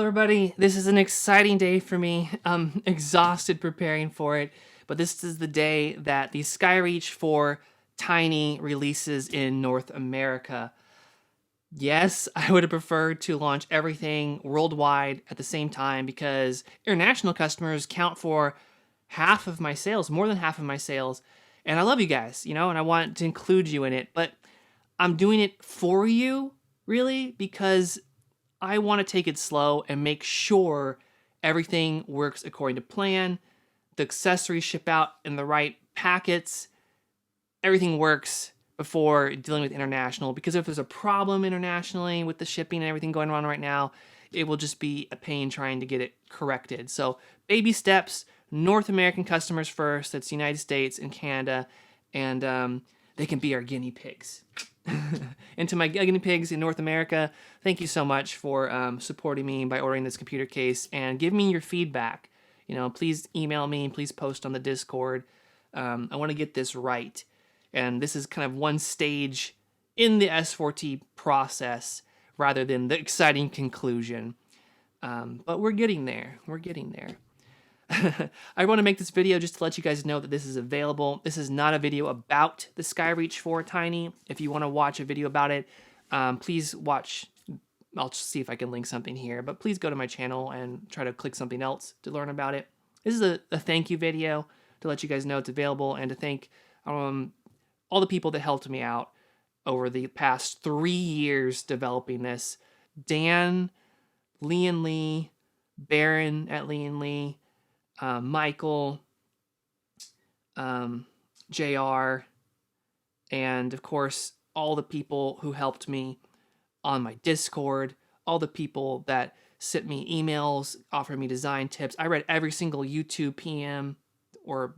everybody, this is an exciting day for me. I'm exhausted preparing for it, but this is the day that the Skyreach 4 Tiny releases in North America. Yes, I would have preferred to launch everything worldwide at the same time because international customers count for half of my sales, more than half of my sales. And I love you guys, and I want to include you in it, but I'm doing it for you, really, because I want to take it slow and make sure everything works according to plan, the accessories ship out in the right packets, everything works before dealing with international, because if there's a problem internationally with the shipping and everything going on right now, it will just be a pain trying to get it corrected. So baby steps, North American customers first, that's the United States and Canada, and they can be our guinea pigs. And to my guinea pigs in North America, thank you so much for supporting me by ordering this computer case, and give me your feedback. Please email me, please post on the Discord. I want to get this right. And this is kind of one stage in the S4T process rather than the exciting conclusion. But we're getting there. We're getting there. I want to make this video just to let you guys know that this is available. This is not a video about the Skyreach 4 Tiny. If you want to watch a video about it, please watch. I'll just see if I can link something here, but please go to my channel and try to click something else to learn about it. This is a thank you video to let you guys know it's available, and to thank all the people that helped me out over the past 3 years developing this. Dan, Lee and Lee, Baron at Lee and Lee, Michael, JR, and of course all the people who helped me on my Discord, all the people that sent me emails, offered me design tips. I read every single YouTube PM or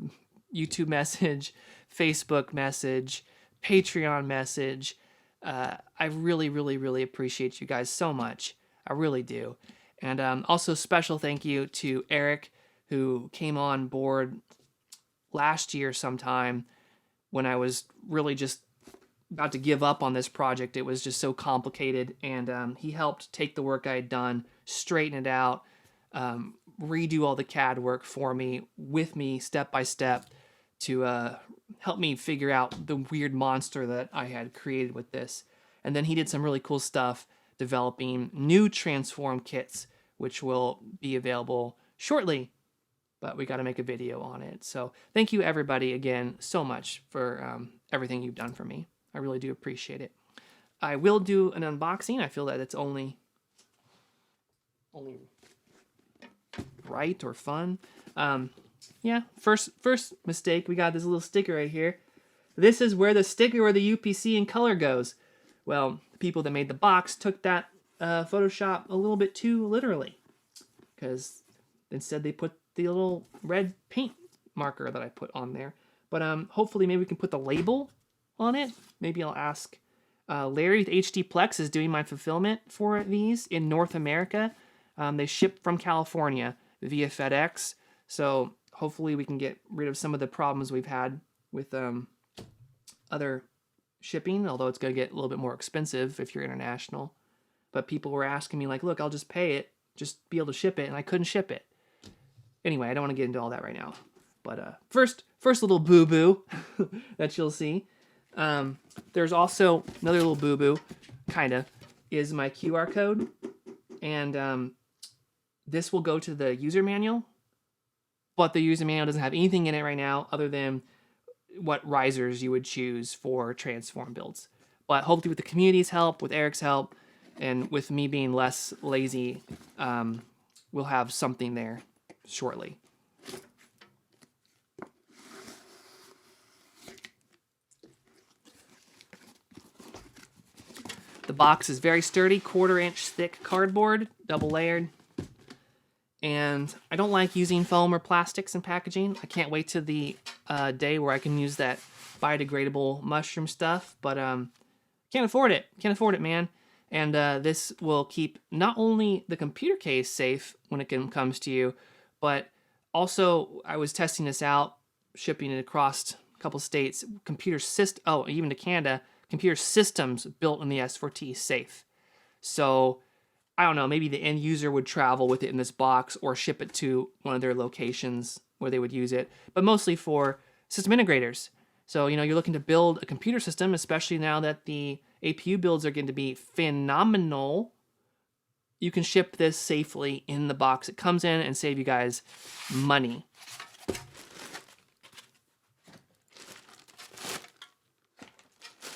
YouTube message, Facebook message, Patreon message. I really, really, really appreciate you guys so much. I really do. And also special thank you to Eric, who came on board last year sometime when I was really just about to give up on this project. It was just so complicated, and he helped take the work I had done, straighten it out, redo all the CAD work for me, with me, step by step, to help me figure out the weird monster that I had created with this. And then he did some really cool stuff developing new transform kits, which will be available shortly, but we got to make a video on it. So thank you everybody again so much for everything you've done for me. I really do appreciate it. I will do an unboxing. I feel that it's only right or fun. Yeah, first mistake. We got this little sticker right here. This is where the sticker or the UPC in color goes. Well, the people that made the box took that Photoshop a little bit too literally, because instead they put the little red paint marker that I put on there. But hopefully maybe we can put the label on it. Maybe I'll ask Larry. The HD Plex is doing my fulfillment for these in North America. They ship from California via FedEx, so hopefully we can get rid of some of the problems we've had with other shipping, although it's going to get a little bit more expensive if you're international. But people were asking me, like, look, I'll just pay it, just be able to ship it, and I couldn't ship it. Anyway, I don't want to get into all that right now. But first little boo-boo that you'll see. There's also another little boo-boo, kind of, is my QR code. And this will go to the user manual, but the user manual doesn't have anything in it right now other than what risers you would choose for transform builds. But hopefully with the community's help, with Eric's help, and with me being less lazy, we'll have something there shortly. The box is very sturdy, 1/4 inch thick cardboard, double layered. And I don't like using foam or plastics in packaging. I can't wait to the day where I can use that biodegradable mushroom stuff, but can't afford it. Can't afford it, man. And this will keep not only the computer case safe when it comes to you, but also I was testing this out, shipping it across a couple states. Even to Canada. Computer systems built in the S4T safe. So I don't know, maybe the end user would travel with it in this box or ship it to one of their locations where they would use it, but mostly for system integrators. So, you know, you're looking to build a computer system, especially now that the APU builds are going to be phenomenal. You can ship this safely in the box it comes in and save you guys money.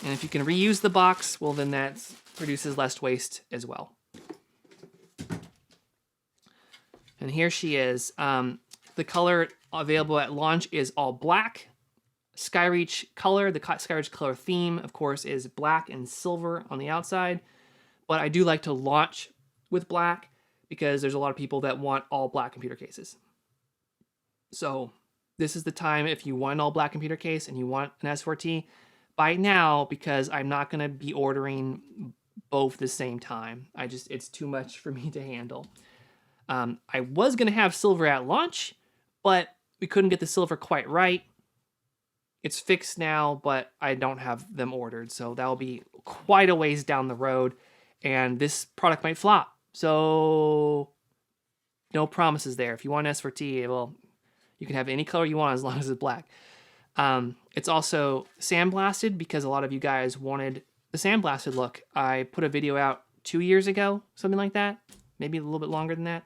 And if you can reuse the box, well, then that produces less waste as well. And here she is. The color available at launch is all black. Skyreach color, the Skyreach color theme, of course, is black and silver on the outside. But I do like to launch with black because there's a lot of people that want all black computer cases. So this is the time if you want an all black computer case and you want an S4T, buy it now because I'm not going to be ordering both at the same time. It's too much for me to handle. I was going to have silver at launch, but we couldn't get the silver quite right. It's fixed now, but I don't have them ordered, so that'll be quite a ways down the road, and this product might flop. So no promises there. If you want S4T, well, you can have any color you want as long as it's black. It's also sandblasted because a lot of you guys wanted the sandblasted look. I put a video out 2 years ago, something like that, maybe a little bit longer than that,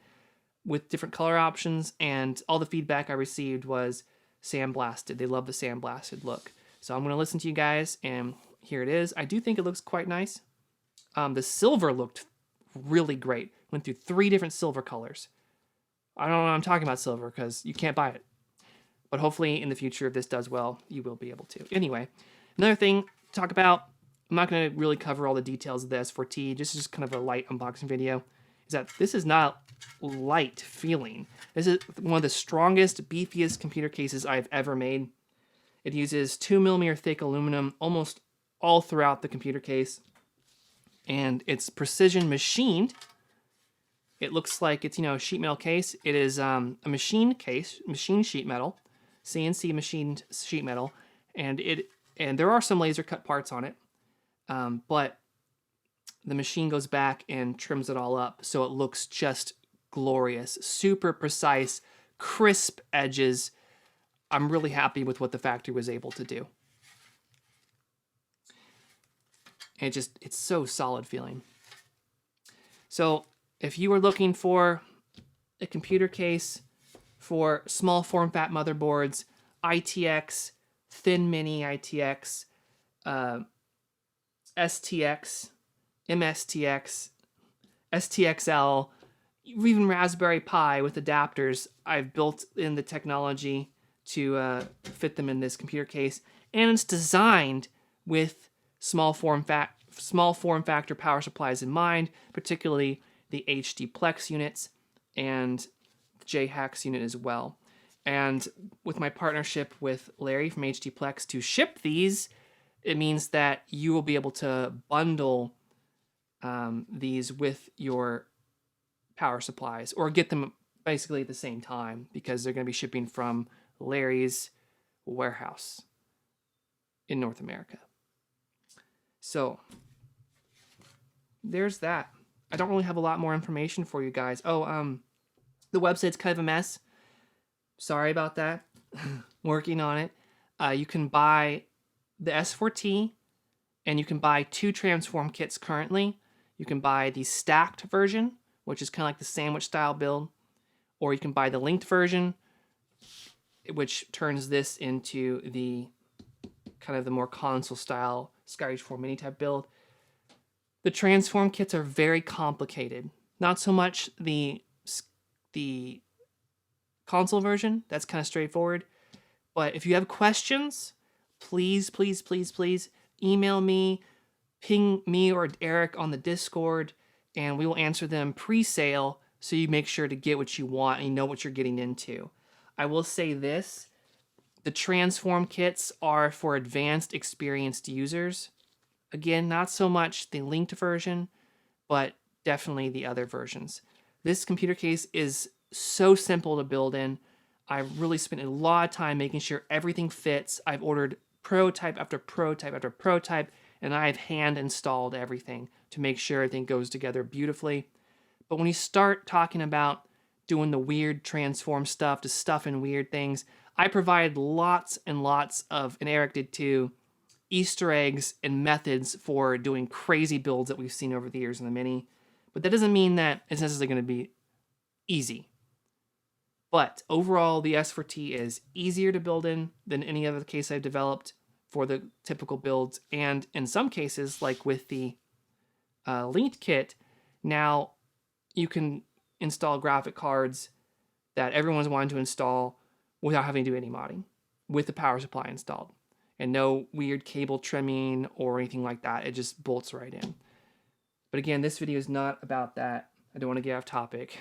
with different color options, and all the feedback I received was sandblasted. They love the sandblasted look. So I'm going to listen to you guys, and here it is. I do think it looks quite nice. The silver looked really great. Went through 3 different silver colors. I don't know what I'm talking about silver because you can't buy it. But hopefully in the future, if this does well, you will be able to. Anyway, another thing to talk about, I'm not going to really cover all the details of the S4T, just kind of a light unboxing video, is that this is not light feeling. This is one of the strongest, beefiest computer cases I've ever made. It uses 2mm thick aluminum almost all throughout the computer case, and it's precision machined. It looks like it's, a sheet metal case. It is a machine case, machine sheet metal, CNC machined sheet metal, and there are some laser cut parts on it, but the machine goes back and trims it all up, so it looks just glorious, super precise, crisp edges. I'm really happy with what the factory was able to do. And it's so solid feeling. So if you were looking for a computer case for small form fat motherboards, ITX, thin mini ITX, STX, MSTX, STXL, even Raspberry Pi with adapters, I've built in the technology to fit them in this computer case, and it's designed with small form factor power supplies in mind, particularly the HD Plex units and the JHAX unit as well. And with my partnership with Larry from HD Plex to ship these, it means that you will be able to bundle these with your power supplies or get them basically at the same time because they're going to be shipping from Larry's warehouse in North America. So there's that. I don't really have a lot more information for you guys. Oh, the website's kind of a mess. Sorry about that. Working on it. You can buy the S4T, and you can buy 2 transform kits currently. You can buy the stacked version, which is kind of like the sandwich style build, or you can buy the linked version, which turns this into the kind of the more console style Skyreach 4 mini type build. The transform kits are very complicated. Not so much the console version, that's kind of straightforward. But if you have questions, please email me, ping me or Eric on the Discord, and we will answer them pre-sale so you make sure to get what you want and you know what you're getting into. I will say this, the transform kits are for advanced, experienced users. Again, not so much the linked version, but definitely the other versions. This computer case is so simple to build in. I really spent a lot of time making sure everything fits. I've ordered prototype after prototype after prototype, and I've hand installed everything to make sure everything goes together beautifully. But when you start talking about doing the weird transform stuff to stuff in weird things, I provide lots and lots of, and Eric did too, Easter eggs and methods for doing crazy builds that we've seen over the years in the mini. But that doesn't mean that it's necessarily going to be easy. But overall, the S4T is easier to build in than any other case I've developed for the typical builds. And in some cases, like with the linked kit, now you can install graphic cards that everyone's wanted to install without having to do any modding, with the power supply installed. And no weird cable trimming or anything like that. It just bolts right in. But again, this video is not about that. I don't want to get off topic.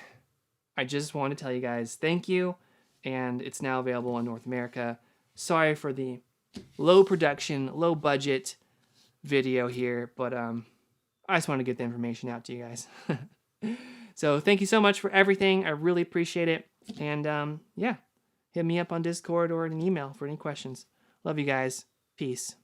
I just want to tell you guys thank you, and it's now available in North America. Sorry for the low production, low budget video here, but I just want to get the information out to you guys. So thank you so much for everything. I really appreciate it. And yeah, hit me up on Discord or an email for any questions. Love you guys. Peace.